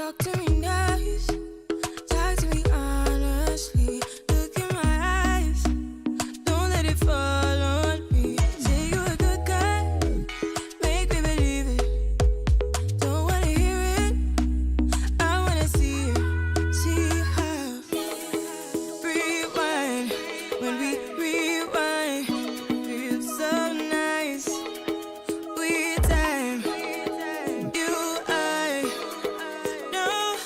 Talk to me nice, talk to me honestly. Look in my eyes, don't let it fall on me. Say you're a good guy, make me believe it. Don't wanna hear it, I wanna see it. See how rewind, when we rewind, feels so nice. We time, you, I know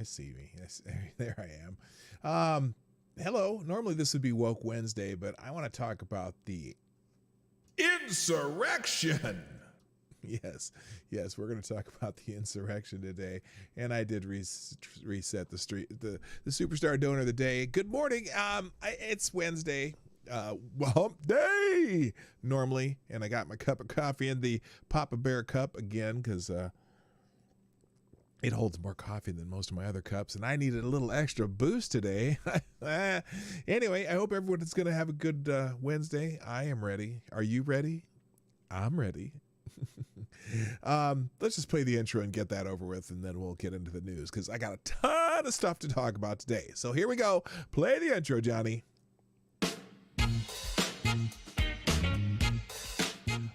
I see me. There I am. Hello. Normally this would be Woke Wednesday, but I want to talk about the insurrection. Yes, we're going to talk about the insurrection today. And I did reset the superstar donor of the day. Good morning. It's Wednesday. Hump day normally, and I got my cup of coffee in the Papa Bear cup again because it holds more coffee than most of my other cups, and I needed a little extra boost today. Anyway, I hope everyone is going to have a good Wednesday. I am ready. Are you ready? I'm ready. Let's just play the intro and get that over with, and then we'll get into the news because I got a ton of stuff to talk about today. So here we go. Play the intro, Johnny.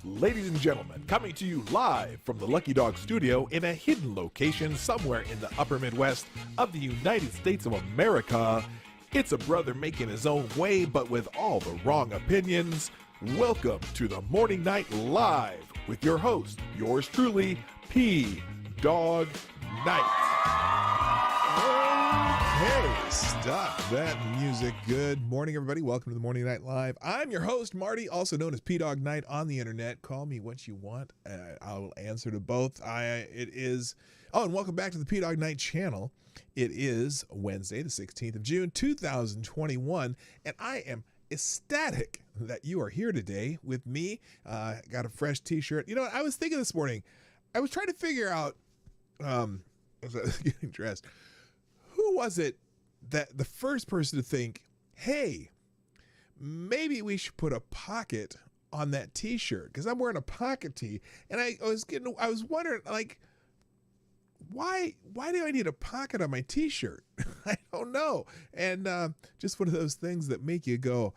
Ladies and gentlemen, coming to you live from the Lucky Dog studio in a hidden location somewhere in the upper Midwest of the United States of America, it's a brother making his own way but with all the wrong opinions. Welcome to the Morning Night Live with your host, yours truly, P. Dawg Knight. Hey, stop that music. Good morning, everybody. Welcome to the Morning Night Live. I'm your host, Marty, also known as P. Dawg Knight on the internet. Call me what you want. I'll answer to both. And welcome back to the P. Dawg Knight Channel. It is Wednesday, the 16th of June, 2021, and I am ecstatic that you are here today with me. Got a fresh t-shirt. You know what? I was thinking this morning, I was trying to figure out, as I was getting dressed, who was it that the first person to think, hey, maybe we should put a pocket on that t-shirt? Because I'm wearing a pocket tee, and I was wondering, like, why do I need a pocket on my t-shirt? I don't know. And just one of those things that make you go,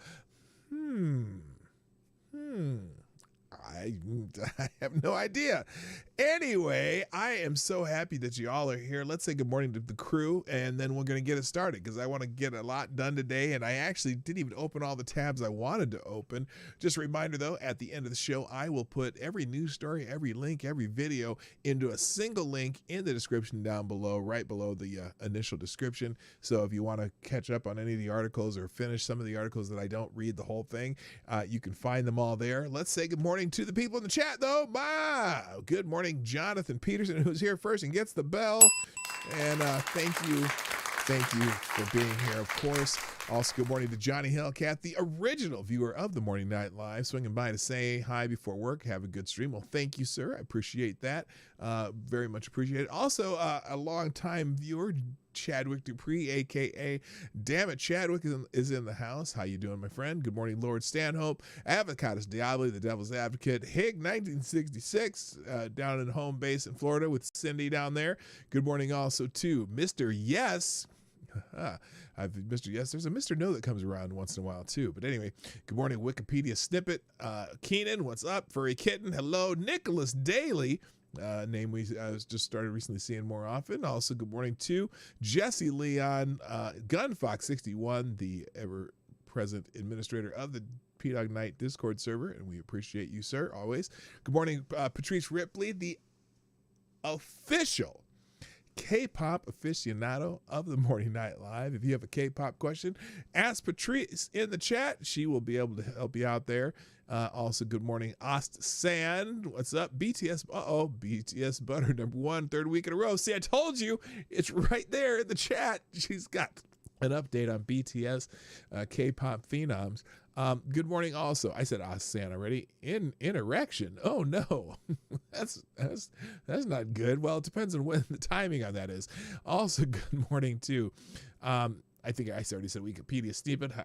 I have no idea. Anyway, I am so happy that you all are here. Let's say good morning to the crew, and then we're going to get it started because I want to get a lot done today, and I actually didn't even open all the tabs I wanted to open. Just a reminder, though, at the end of the show, I will put every news story, every link, every video into a single link in the description down below, right below the initial description. So if you want to catch up on any of the articles or finish some of the articles that I don't read the whole thing, you can find them all there. Let's say good morning to the people in the chat, though. Good morning, Jonathan Peterson, who's here first and gets the bell. And thank you for being here, of course. Also, good morning to Johnny Hellcat, the original viewer of the Morning Night Live, swinging by to say hi before work. Have a good stream. Well, thank you, sir. I appreciate that. Very much appreciate it. Also, a long-time viewer, Chadwick Dupree, a.k.a. Damn It Chadwick, is in the house. How you doing, my friend? Good morning, Lord Stanhope, Avocados Diablo, the Devil's Advocate, Hig 1966, down in home base in Florida with Cindy down there. Good morning also to Mr. Yes. Mr. Yes, there's a Mr. No that comes around once in a while too. But anyway, good morning, Wikipedia snippet. Keenan, what's up? Furry Kitten, hello. Nicholas Daly, name we just started recently seeing more often. Also, good morning to Jesse Leon, Gunfox61, the ever-present administrator of the P. Dawg Knight Discord server, and we appreciate you, sir, always. Good morning, Patrice Ripley, the official K-pop aficionado of the Morning Night Live. If you have a K-pop question, ask Patrice in the chat. She will be able to help you out there. Also, good morning, Ost Sand. What's up? BTS. BTS Butter, #1, third week in a row. See, I told you. It's right there in the chat. She's got an update on BTS, K-pop phenoms. Good morning also. I said Sand already. In erection. Oh no. that's not good. Well, it depends on when the timing on that is. Also, good morning too. I think I already said Wikipedia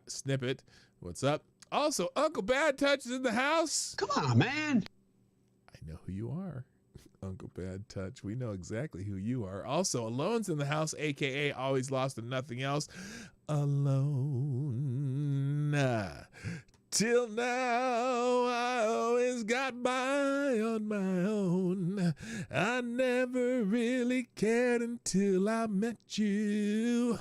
snippet. What's up? Also, Uncle Bad Touch is in the house. Come on, man. I know who you are. Uncle Bad Touch. We know exactly who you are. Also, Alone's in the house, a.k.a. Always Lost and Nothing Else. Alone. Till now, I always got by on my own. I never really cared until I met you.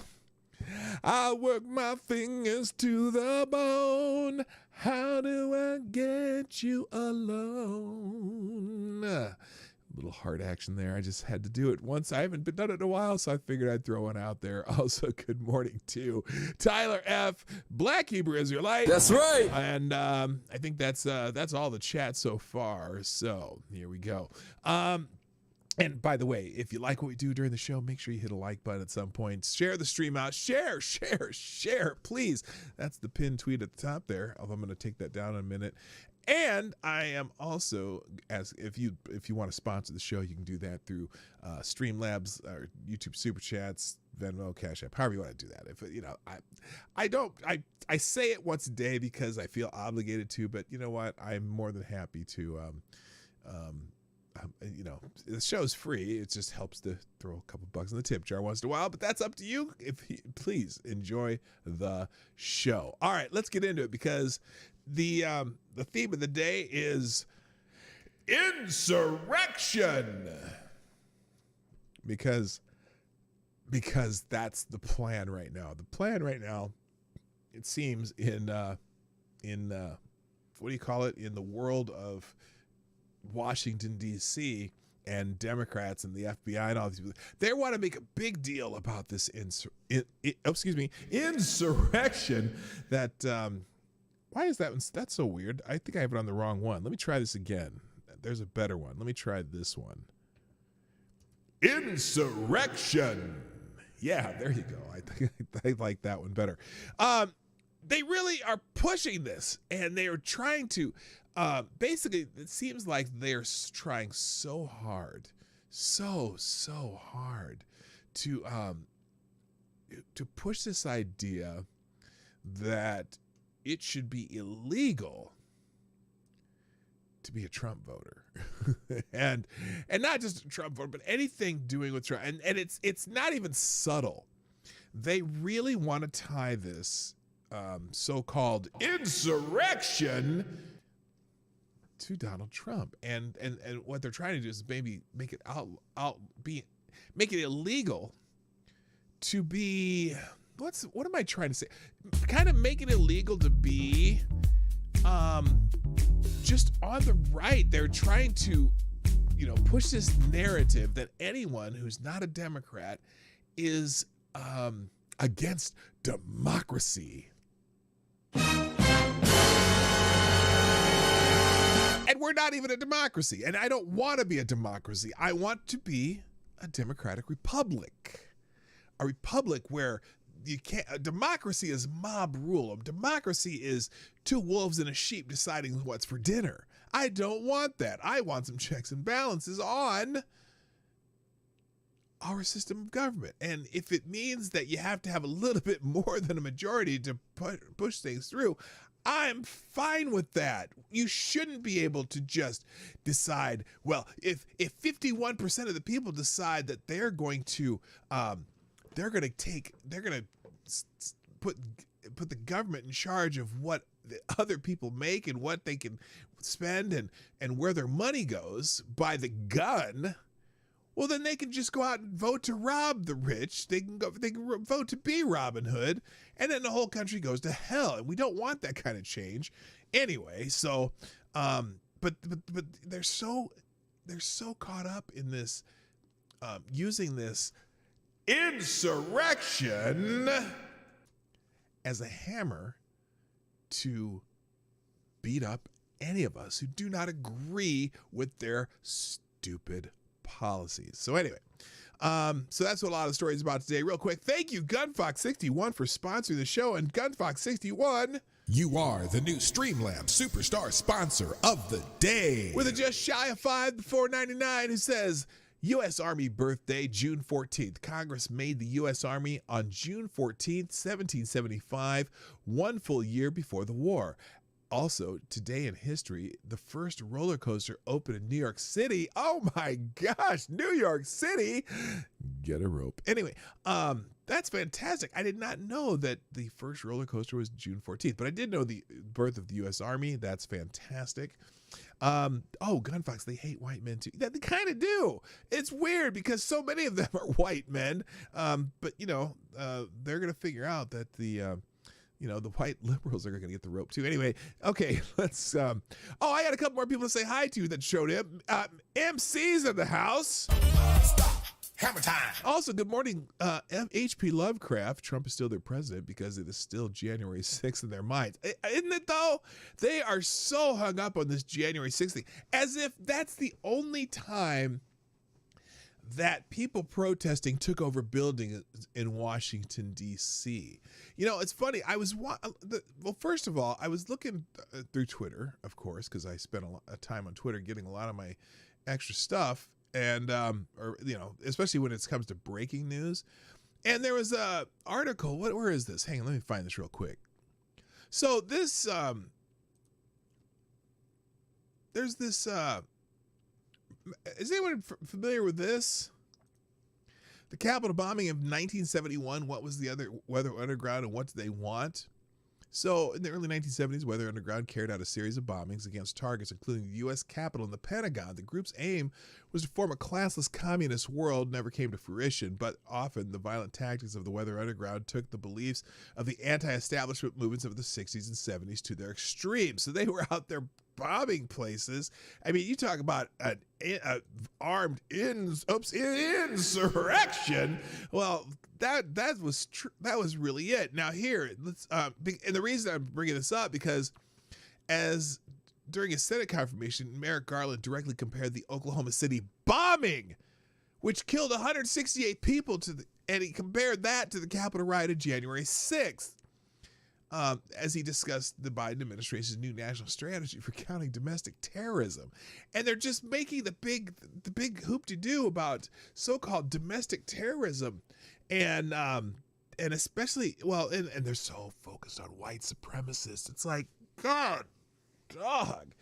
I work my fingers to the bone. How do I get you alone? Little heart action there. I just had to do it once. I haven't done it in a while, so I figured I'd throw one out there. Also, good morning to Tyler F., Black Hebrew Israelite. That's right. And I think that's all the chat so far. So here we go. And by the way, if you like what we do during the show, make sure you hit a like button at some point. Share the stream out. Share, please. That's the pinned tweet at the top there. Although I'm going to take that down in a minute. And I am also, as if you want to sponsor the show, you can do that through Streamlabs or YouTube Super Chats, Venmo, Cash App, however you want to do that. If I say it once a day because I feel obligated to, but you know what? I'm more than happy to. The show's free. It just helps to throw a couple bucks in the tip jar once in a while, but that's up to you. Please enjoy the show. All right, let's get into it because the theme of the day is insurrection. Because that's the plan right now. The plan right now, it seems in what do you call it? In the world of Washington, D.C., and Democrats and the FBI and all these people, they want to make a big deal about this insurrection that, why is that one? That's so weird. I think I have it on the wrong one. Let me try this again. There's a better one. Let me try this one. Insurrection. Yeah, there you go. I think I like that one better. They really are pushing this, and they are trying to, basically, it seems like they're trying so hard to push this idea that it should be illegal to be a Trump voter. and not just a Trump voter, but anything doing with Trump. And it's not even subtle. They really want to tie this so-called insurrection to Donald Trump. And what they're trying to do is maybe make it make it illegal to be, what am I trying to say? Kind of make it illegal to be just on the right. They're trying to, push this narrative that anyone who's not a Democrat is against democracy. And we're not even a democracy. And I don't want to be a democracy. I want to be a democratic republic. A republic where you can't. A democracy is mob rule. A democracy is two wolves and a sheep deciding what's for dinner. I don't want that. I want some checks and balances on our system of government. And if it means that you have to have a little bit more than a majority to push things through, I'm fine with that. You shouldn't be able to just decide, well, if 51% of the people decide that they're going to put the government in charge of what the other people make and what they can spend and where their money goes by the gun, well, then they can just go out and vote to rob the rich. They can vote to be Robin Hood, and then the whole country goes to hell. And we don't want that kind of change anyway. So, but they're so caught up in this, using this insurrection as a hammer to beat up any of us who do not agree with their stupid policies. So anyway, so that's what a lot of the stories about today. Real quick, thank you GunFox61 for sponsoring the show. And GunFox61, you are the new Streamlabs Superstar sponsor of the day. with a just shy of $5 before 99, who says, U.S. Army birthday, June 14th. Congress made the U.S. Army on June 14th, 1775, one full year before the war. Also, today in history, the first roller coaster opened in New York City. Oh my gosh, New York City. Get a rope. Anyway, that's fantastic. I did not know that the first roller coaster was June 14th, but I did know the birth of the U.S. Army. That's fantastic. GunFox, they hate white men too. They kind of do. It's weird because so many of them are white men. But they're going to figure out that the white liberals are going to get the rope too. Anyway, okay, let's. I got a couple more people to say hi to that showed up. MC's in the house. Stop. Hammer time. Also, good morning, H.P. Lovecraft. Trump is still their president because it is still January 6th in their minds. Isn't it, though? They are so hung up on this January 6th thing, as if that's the only time that people protesting took over buildings in Washington, D.C. It's funny. First of all, I was looking through Twitter, of course, because I spent a lot of time on Twitter getting a lot of my extra stuff. And, especially when it comes to breaking news. And there was a article. Where is this? Hang on, let me find this real quick. So this, there's this, is anyone familiar with this? The Capitol bombing of 1971. What was the other Weather Underground and what did they want? So in the early 1970s, Weather Underground carried out a series of bombings against targets, including the U.S. Capitol and the Pentagon. The group's aim was to form a classless communist world, never came to fruition, but often the violent tactics of the Weather Underground took the beliefs of the anti-establishment movements of the 60s and 70s to their extremes. So they were out there bombing places. I mean, you talk about an armed insurrection. Well, that was really it. Now here, let's and the reason I'm bringing this up because during a Senate confirmation, Merrick Garland directly compared the Oklahoma City bombing, which killed 168 people, and he compared that to the Capitol riot of January 6th. As he discussed the Biden administration's new national strategy for countering domestic terrorism. And they're just making the big hoop-de-doo about so-called domestic terrorism. And especially, and they're so focused on white supremacists. It's like, God, dog.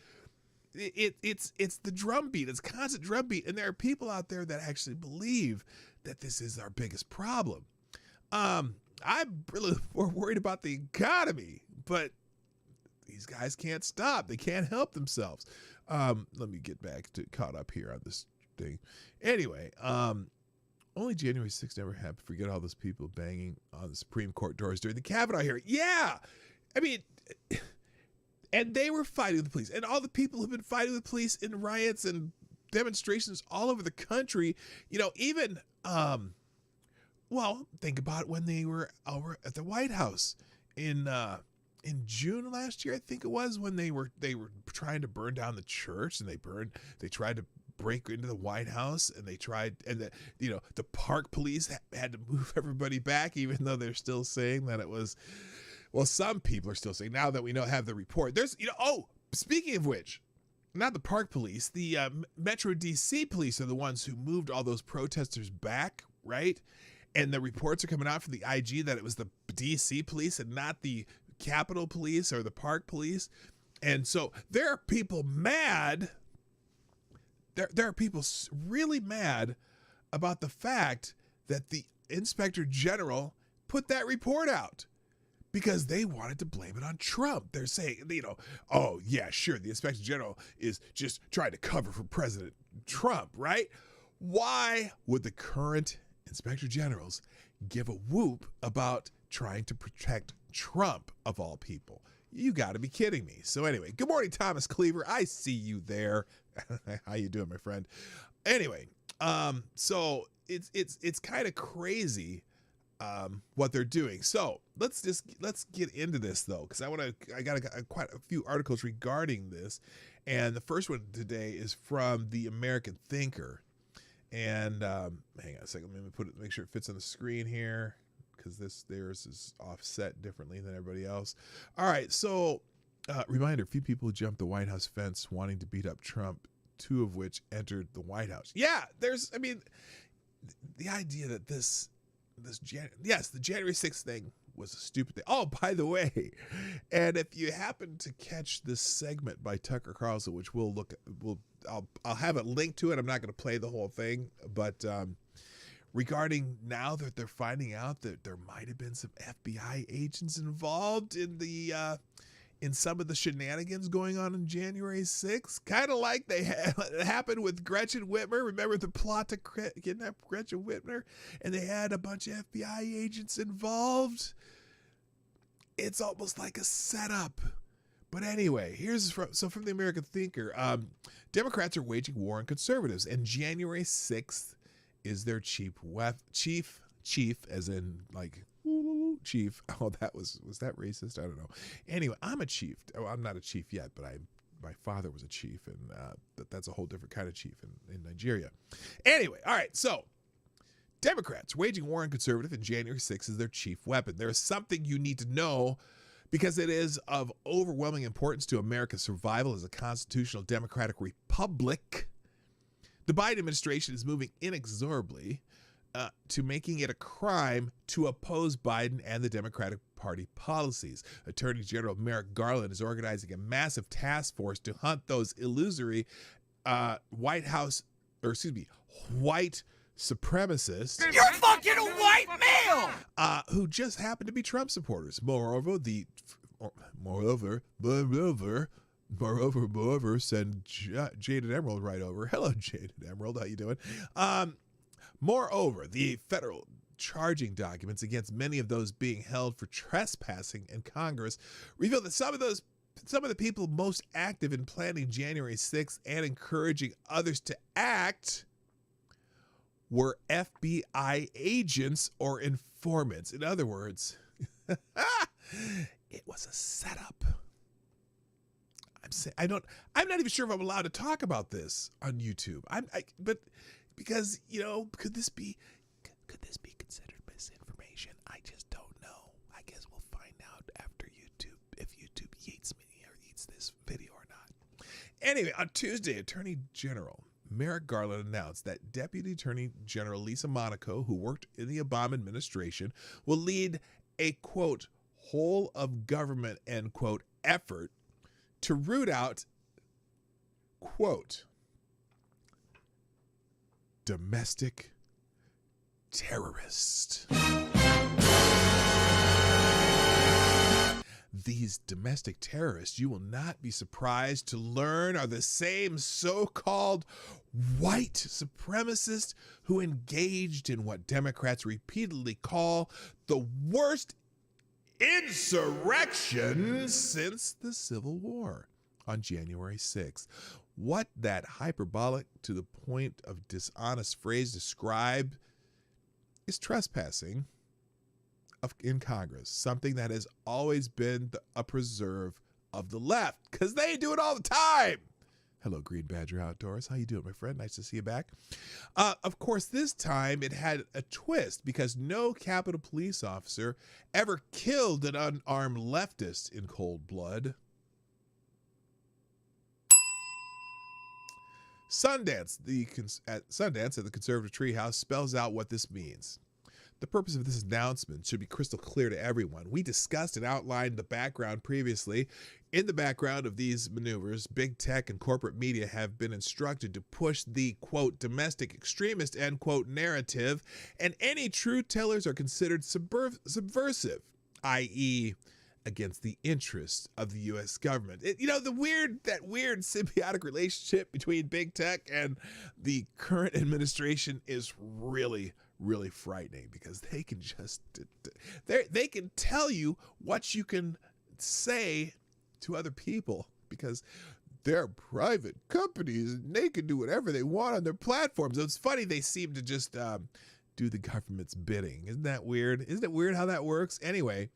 It's the drumbeat. It's constant drumbeat. And there are people out there that actually believe that this is our biggest problem. I'm really more worried about the economy, but these guys can't stop. They can't help themselves. Let me get back to caught up here on this thing. Anyway, only January 6th never happened. Forget all those people banging on the Supreme Court doors during the Kavanaugh hearing. Yeah, I mean, and they were fighting with the police, and all the people who've been fighting with police in riots and demonstrations all over the country. Even. Well, think about when they were over at the White House in June last year, I think it was, when they were trying to burn down the church, and they tried to break into the White House, and the park police had to move everybody back, even though they're still saying that it was. Well, some people are still saying, now that we have the report. There's speaking of which, not the park police, the Metro DC police are the ones who moved all those protesters back, right? And the reports are coming out from the IG that it was the DC police and not the Capitol police or the park police. And so there are people mad. There are people really mad about the fact that the Inspector General put that report out because they wanted to blame it on Trump. They're saying, oh, yeah, sure, the Inspector General is just trying to cover for President Trump, right? Why would the current Inspector Generals give a whoop about trying to protect Trump of all people? You got to be kidding me. So anyway, good morning, Thomas Cleaver. I see you there. How you doing, my friend? Anyway, so it's kind of crazy what they're doing. So let's get into this though, because I got quite a few articles regarding this, and the first one today is from the American Thinker. And hang on a second, let me make sure it fits on the screen here, because theirs is offset differently than everybody else. All right, so reminder: few people jumped the White House fence wanting to beat up Trump, 2 of which entered the White House. Yeah, the idea that the January 6th thing was a stupid thing. Oh, by the way, and if you happen to catch this segment by Tucker Carlson, which I'll have it linked to it. I'm not going to play the whole thing, but regarding now that they're finding out that there might have been some FBI agents involved in some of the shenanigans going on January 6th, kind of like it happened with Gretchen Whitmer. Remember the plot to kidnap Gretchen Whitmer, and they had a bunch of FBI agents involved. it's almost like a setup. But anyway, here's from the American Thinker. Democrats are waging war on conservatives, and January 6th is their chief, as in like chief. Oh, was that racist? I don't know. Anyway, I'm a chief. Oh, I'm not a chief yet, but my father was a chief, and that's a whole different kind of chief in Nigeria. Anyway, all right, so Democrats waging war on conservative, and January 6th is their chief weapon. There is something you need to know because it is of overwhelming importance to America's survival as a constitutional democratic republic. The Biden administration is moving inexorably to making it a crime to oppose Biden and the Democratic Party policies. Attorney General Merrick Garland is organizing a massive task force to hunt those illusory white supremacists. You're fucking a white male! Who just happen to be Trump supporters. Moreover, send Jaded Emerald right over. Hello, Jaded Emerald. How you doing? Moreover, the federal charging documents against many of those being held for trespassing in Congress reveal that some of the people most active in planning January 6th and encouraging others to act were FBI agents or informants. In other words, it was a setup. I'm not even sure if I'm allowed to talk about this on YouTube. But because, could this be considered misinformation? I just don't know. I guess we'll find out after YouTube if YouTube eats me or eats this video or not. Anyway, on Tuesday, Attorney General Merrick Garland announced that Deputy Attorney General Lisa Monaco, who worked in the Obama administration, will lead a, quote, whole of government, end quote, effort to root out, quote, domestic terrorists. These domestic terrorists, you will not be surprised to learn, are the same so-called white supremacists who engaged in what Democrats repeatedly call the worst insurrection since the Civil War on January 6th. What that hyperbolic to the point of dishonest phrase described is trespassing in Congress, something that has always been a preserve of the left, because they do it all the time. Hello, Green Badger Outdoors. How you doing, my friend? Nice to see you back. Of course, this time it had a twist because no Capitol Police officer ever killed an unarmed leftist in cold blood. Sundance at the Conservative Treehouse spells out what this means. The purpose of this announcement should be crystal clear to everyone. We discussed and outlined the background previously. In the background of these maneuvers, big tech and corporate media have been instructed to push the, quote, domestic extremist, end quote, narrative, and any truth tellers are considered subversive, i.e., against the interests of the U.S. government. That weird symbiotic relationship between big tech and the current administration is really, really frightening because they can they can tell you what you can say to other people because they're private companies and they can do whatever they want on their platforms. It's funny they seem to just do the government's bidding. Isn't that weird? Isn't it weird how that works? Anyway,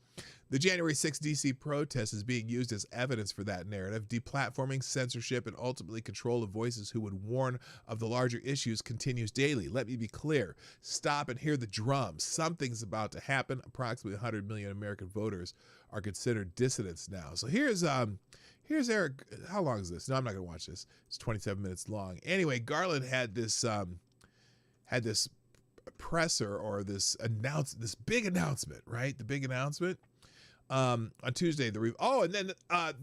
the January 6th D.C. protest is being used as evidence for that narrative. Deplatforming, censorship, and ultimately control of voices who would warn of the larger issues continues daily. Let me be clear. Stop and hear the drums. Something's about to happen. Approximately 100 million American voters are considered dissidents now. So here's Eric. How long is this? No, I'm not going to watch this. It's 27 minutes long. Anyway, Garland had this presser or this big announcement, right? The big announcement on Tuesday. And then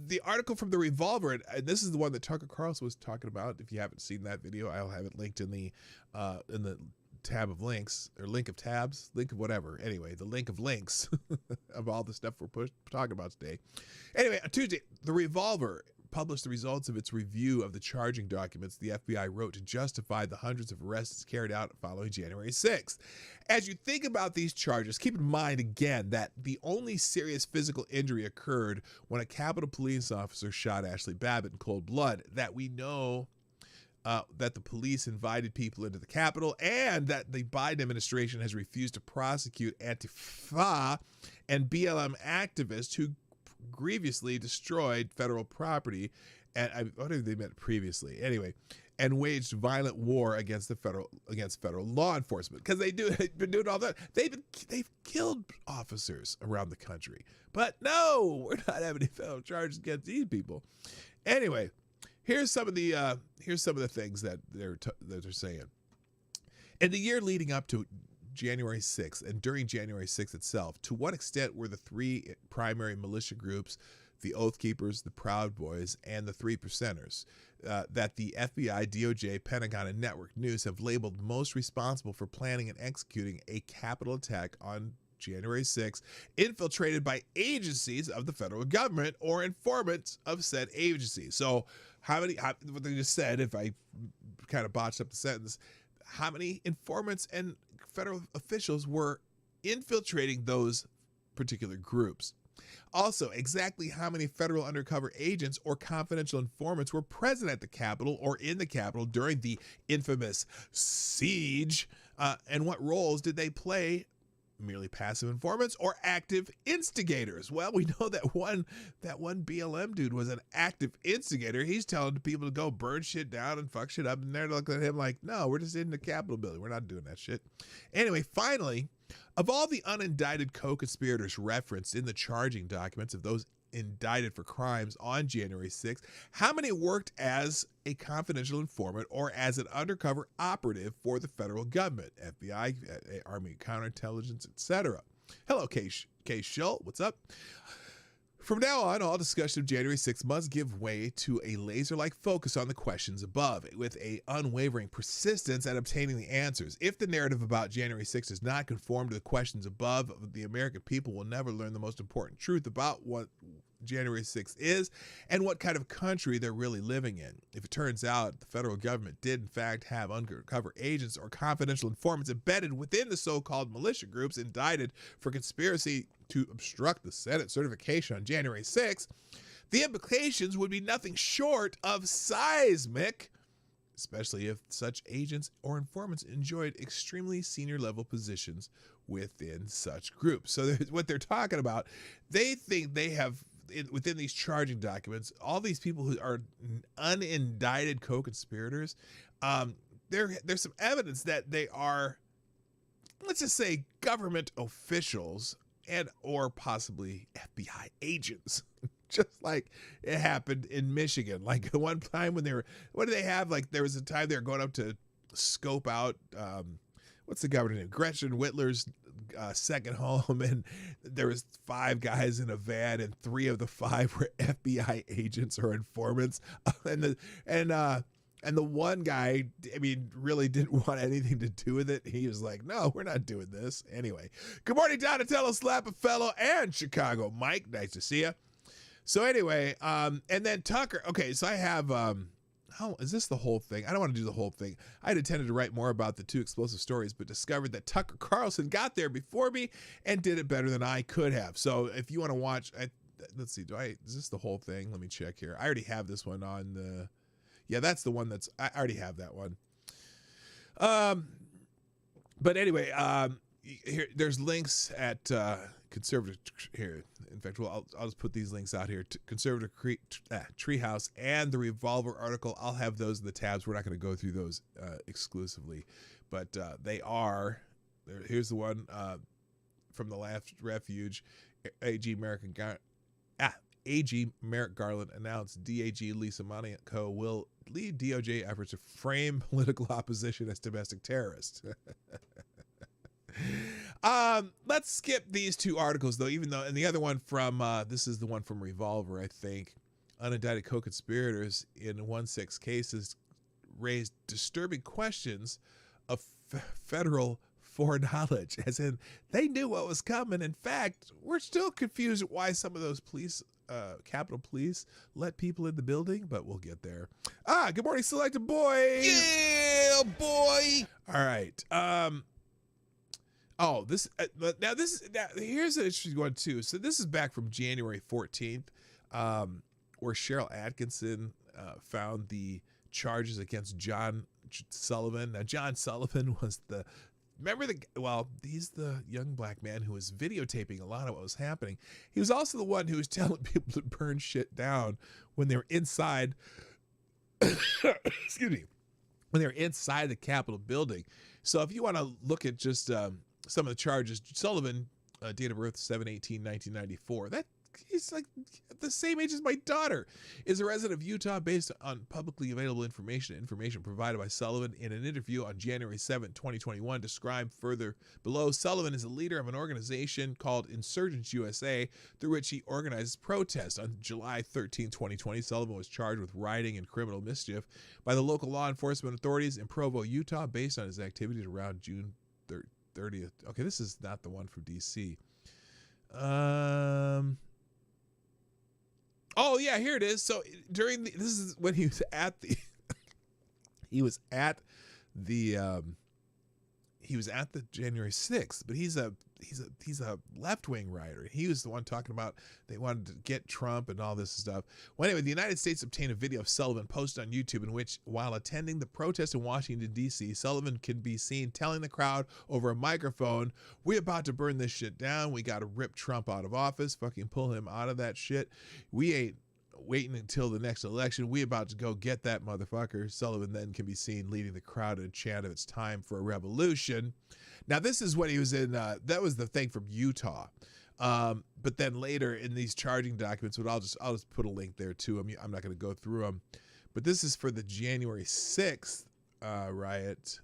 the article from the Revolver, and this is the one that Tucker Carlson was talking about. If you haven't seen that video, I'll have it linked in the tab of links or link of tabs, link of whatever. Anyway, the link of links of all the stuff we're talking about today. Anyway, on Tuesday, the Revolver published the results of its review of the charging documents the FBI wrote to justify the hundreds of arrests carried out following January 6th. As you think about these charges, keep in mind again that the only serious physical injury occurred when a Capitol police officer shot Ashley Babbitt in cold blood. That we know that the police invited people into the Capitol, and that the Biden administration has refused to prosecute Antifa and BLM activists who grievously destroyed federal property, and what have they meant previously? Anyway, and waged violent war against federal law enforcement, because they've been doing all that. They've killed officers around the country, but no, we're not having any federal charges against these people. Anyway, here's some of the things that they're saying. In the year leading up to January 6th and during January 6th itself, to what extent were the three primary militia groups, the Oath Keepers, the Proud Boys, and the Three Percenters, that the FBI, DOJ, Pentagon, and Network News have labeled most responsible for planning and executing a Capitol attack on January 6th, infiltrated by agencies of the federal government or informants of said agencies? So what they just said, if I kind of botched up the sentence, how many informants and federal officials were infiltrating those particular groups? Also, exactly how many federal undercover agents or confidential informants were present at the Capitol or in the Capitol during the infamous siege, and what roles did they play? Merely passive informants or active instigators? Well, we know that one BLM dude was an active instigator. He's telling people to go burn shit down and fuck shit up, and they're looking at him like, no, we're just in the Capitol building. We're not doing that shit. Anyway, finally, of all the unindicted co-conspirators referenced in the charging documents of those indicted for crimes on January 6th, how many worked as a confidential informant or as an undercover operative for the federal government, FBI, Army counterintelligence, etc.? Hello, Kay Schull. What's up? From now on, all discussion of January 6th must give way to a laser-like focus on the questions above, with a unwavering persistence at obtaining the answers. If the narrative about January 6th does not conform to the questions above, the American people will never learn the most important truth about what January 6th is and what kind of country they're really living in. If it turns out the federal government did in fact have undercover agents or confidential informants embedded within the so-called militia groups indicted for conspiracy to obstruct the Senate certification on January 6th, the implications would be nothing short of seismic, especially if such agents or informants enjoyed extremely senior level positions within such groups. So what they're talking about, they think they have, within these charging documents, all these people who are unindicted co-conspirators, there's some evidence that they are, let's just say, government officials and or possibly FBI agents. Just like it happened in Michigan. Like one time when what did they have? Like there was a time they were going up to scope out, what's the governor name? Gretchen Whitler's second home, and there was 5 guys in a van, and 3 of the 5 were FBI agents or informants. And the one guy, I mean, really didn't want anything to do with it. He was like, no, we're not doing this. Anyway, good morning, Donatello, Slap-a-Fellow, and Chicago Mike. Nice to see you. So anyway, and then Tucker. Okay, so I have, how is this the whole thing? I don't want to do the whole thing. I had intended to write more about the 2 explosive stories, but discovered that Tucker Carlson got there before me and did it better than I could have. So if you want to watch, let's see, is this the whole thing? Let me check here. I already have this one on the... Yeah, that's the one I already have that one. But anyway, here there's links at conservative here. In fact, well, I'll just put these links out here. Conservative Treehouse and the Revolver article. I'll have those in the tabs. We're not going to go through those exclusively, but they are. Here's the one from the Last Refuge. AG Merrick Garland announced DAG Lisa Monaco will lead DOJ efforts to frame political opposition as domestic terrorists. Let's skip these 2 articles, though, even though, and the other one from, this is the one from Revolver, I think. Unindicted co-conspirators in 1/6 cases raised disturbing questions of federal foreknowledge, as in they knew what was coming. In fact, we're still confused why some of those police, Capitol Police, let people in the building, but we'll get there. Good morning, Selected Boy. Yeah, boy. All right. Here's an interesting one too. So this is back from January 14th, where Cheryl Atkinson found the charges against John Sullivan. Now, John Sullivan was he's the young black man who was videotaping a lot of what was happening. He was also the one who was telling people to burn shit down when they were inside, excuse me, when they were inside the Capitol building. So if you want to look at just some of the charges, Sullivan, date of birth 7/18/1994. He's like the same age as my daughter. Is a resident of Utah based on publicly available information. Information provided by Sullivan in an interview on January 7, 2021. Described further below, Sullivan is a leader of an organization called Insurgents USA, through which he organizes protests. On July 13, 2020, Sullivan was charged with rioting and criminal mischief by the local law enforcement authorities in Provo, Utah, based on his activities around June 30th. Okay, this is not the one from DC. Oh yeah, here it is. So this is when he was at the January 6th, but he's a left-wing writer. He was the one talking about they wanted to get Trump and all this stuff. Well, anyway, the United States obtained a video of Sullivan posted on YouTube in which, while attending the protest in Washington, D.C., Sullivan can be seen telling the crowd over a microphone, "We about to burn this shit down. We got to rip Trump out of office, fucking pull him out of that shit. We ain't waiting until the next election. We about to go get that motherfucker." Sullivan then can be seen leading the crowd in a chant of "It's time for a revolution." Now, this is when he was in, that was the thing from Utah. But then later in these charging documents, I'll just put a link there to them. I'm not going to go through them. But this is for the January 6th riot,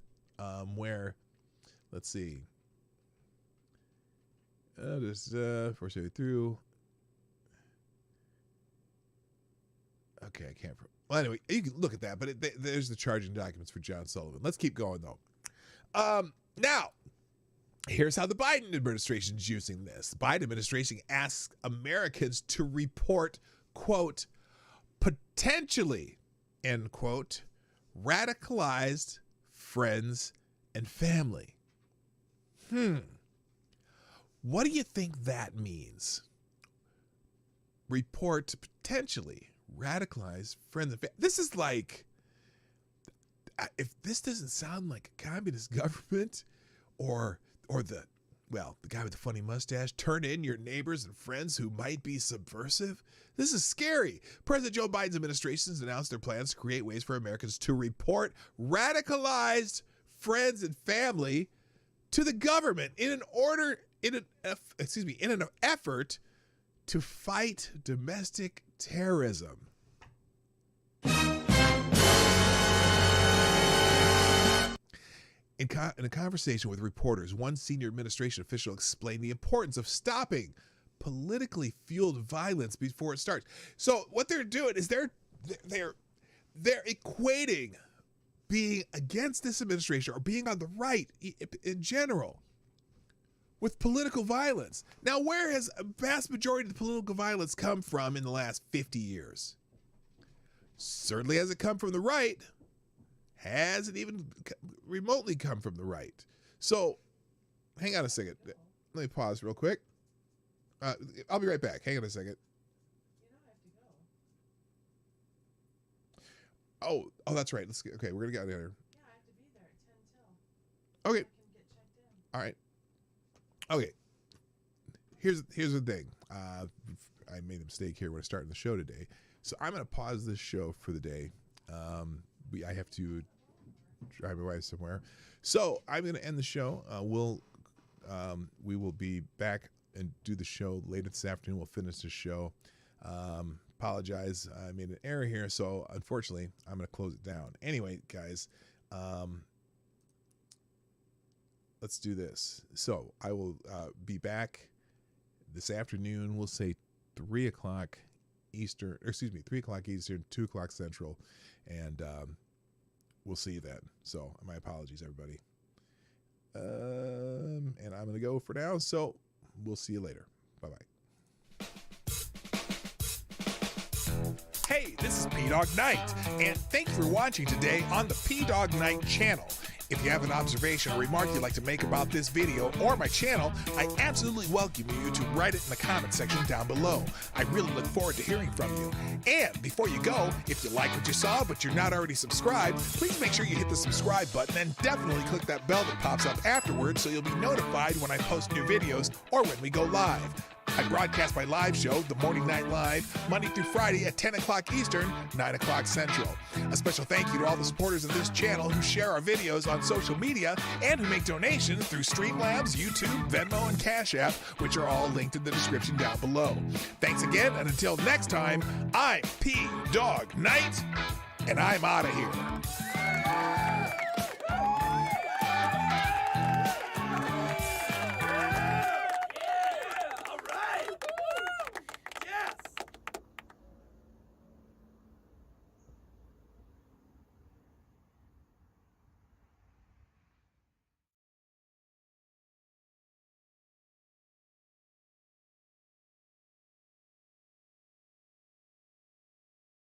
where, let's see. Just force it through. Okay, I can't. Well, anyway, you can look at that, but there's the charging documents for John Sullivan. Let's keep going, though. Now, here's how the Biden administration is using this. The Biden administration asks Americans to report, quote, potentially, end quote, radicalized friends and family. What do you think that means? Report potentially radicalized friends and family. This is like, if this doesn't sound like a communist government or the guy with the funny mustache, turn in your neighbors and friends who might be subversive. This is scary. President Joe Biden's administration has announced their plans to create ways for Americans to report radicalized friends and family to the government in an effort to fight domestic terrorism. In a conversation with reporters, one senior administration official explained the importance of stopping politically fueled violence before it starts. So what they're doing is they're equating being against this administration or being on the right in general with political violence. Now, where has a vast majority of the political violence come from in the last 50 years? Certainly hasn't come from the right. Hasn't even remotely come from the right. So, hang on a second. Let me pause real quick. I'll be right back. Hang on a second. Oh, that's right. Okay, we're gonna get out of here. Yeah, I have to be there at 10 till. Okay. I can get checked in. All right. Okay. Here's the thing. I made a mistake here when I started the show today, so I'm gonna pause this show for the day. I have to drive my wife somewhere, so I'm gonna end the show. We will be back and do the show later this afternoon. We'll finish the show. Apologize, I made an error here, so unfortunately I'm going to close it down. Anyway, guys, let's do this. So I will be back this afternoon. We'll say 3 o'clock Eastern, 3 o'clock Eastern, 2 o'clock Central, and we'll see you then. So my apologies, everybody. And I'm going to go for now. So we'll see you later. Bye-bye. Hey, this is Dawg Knight, and thank you for watching today on the Dawg Knight Channel. If you have an observation or remark you'd like to make about this video or my channel, I absolutely welcome you to write it in the comment section down below. I really look forward to hearing from you. And before you go, if you like what you saw but you're not already subscribed, please make sure you hit the subscribe button and definitely click that bell that pops up afterwards so you'll be notified when I post new videos or when we go live. I broadcast my live show, The Morning Night Live, Monday through Friday at 10 o'clock Eastern, 9 o'clock Central. A special thank you to all the supporters of this channel who share our videos on social media and who make donations through Streamlabs, YouTube, Venmo, and Cash App, which are all linked in the description down below. Thanks again, and until next time, I'm Dawg Knight, and I'm out of here.